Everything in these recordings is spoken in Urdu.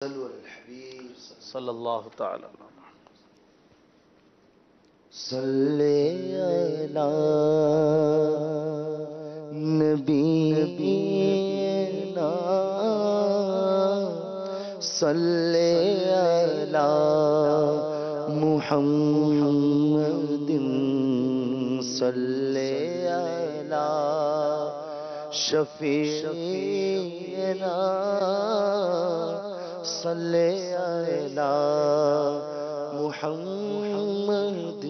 صلوا على الحبيب صلی اللہ تعالی علیہ صلی علی نبینا صلی علی محمد صلی علی شفیعنا صلی علی محمد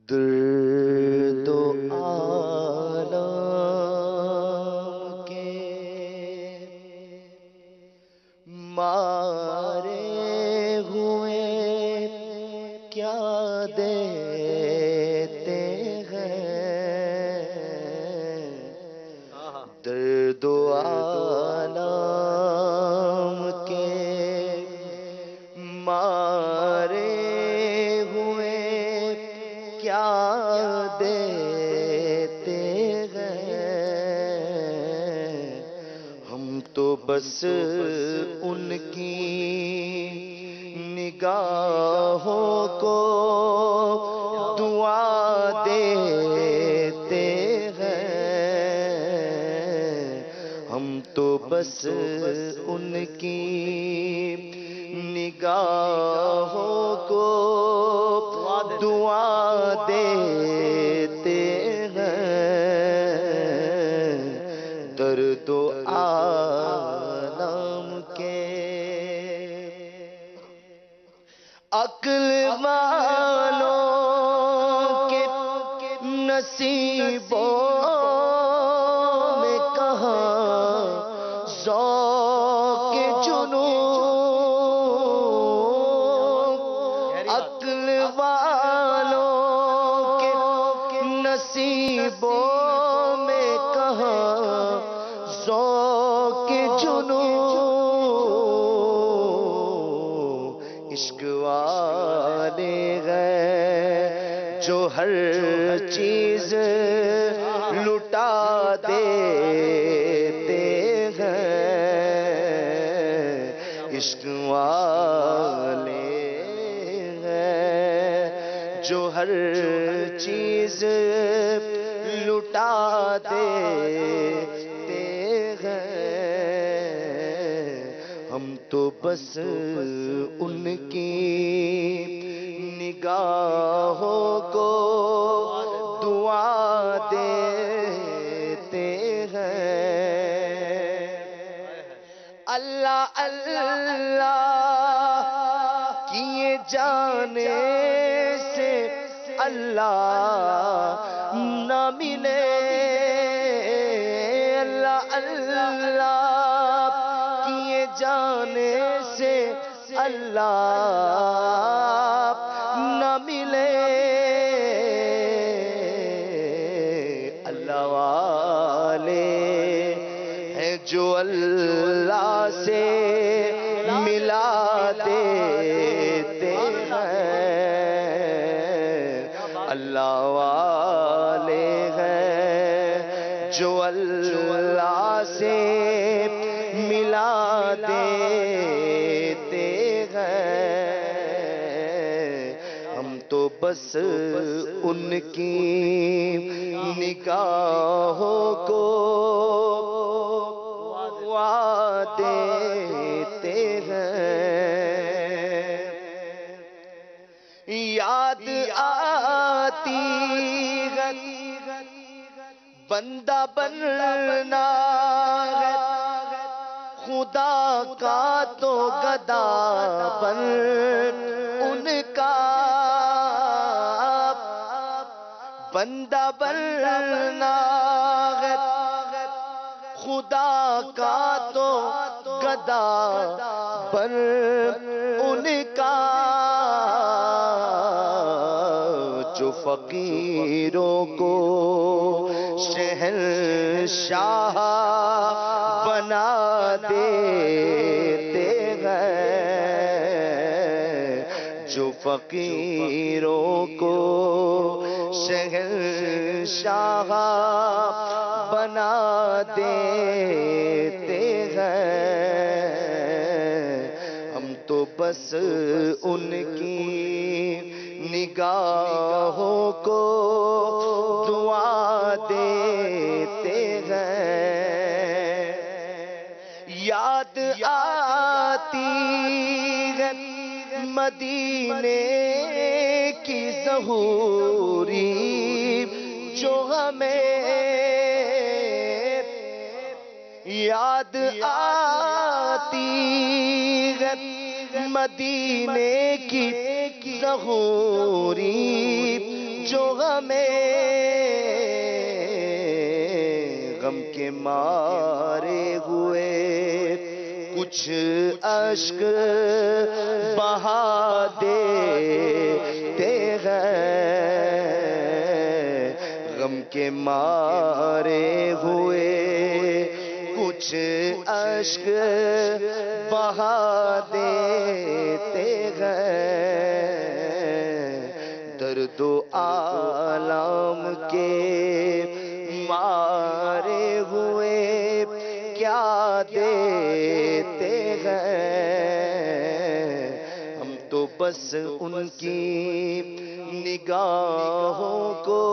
درد و عالم کے مارے ہوئے کیا دیتے ہیں درد و عالم کے مارے ہوئے کیا دیتے ہیں ہم تو بس ان کی نگاہوں کو دعا دیتے ہیں ہم تو بس ان کی نگاہوں کو دعا دیتے ہیں درد و عالم کے عقل والوں کے نصیبوں میں کہاں ذوق جنون عقل والوں کے نصیبوں میں کہاں ذوق جنون عشق والے ہیں جو ہر چیز لٹا دیتے ہیں عشق والے ہیں جو ہر چیز لٹا دیتے ہیں ہم تو بس ان کی نگاہوں کو دعا دیتے ہیں اللہ اللہ کیے جانے سے اللہ نہ ملے اللہ اللہ کیے جانے سے اللہ نہ ملے اللہ والے ہیں جو اللہ سے ملا دیتے ہیں اللہ والے ہیں جو اللہ سے ملا دیتے ہیں ہم تو بس ان کی نگاہوں کو دعا دیتے ہیں یاد آتی ہے بندہ بننا ہے خدا کا تو گدا بن ان کا بندہ بننا ہے خدا کا تو گدا بن ان کا جو فقیروں کو شہنشاہ بنا دیتے ہیں جو فقیروں کو شہنشاہ بنا دیتے ہیں، ہم تو بس ان کی نگاہوں کو دعا دیتے ہیں۔ یاد آتی ہے مدینے کی ظہوری جو ہمیں، یاد آتی ہے مدینے کی ظہوری جو ہمیں، غم کے مارے ہوئے کچھ اشک بہا دیتے ہیں، غم کے مارے ہوئے کچھ اشک بہا دیتے ہیں، درد و آلام کے مارے ہوئے کیا دیتے ہیں، ہم تو بس ان کی نگاہوں کو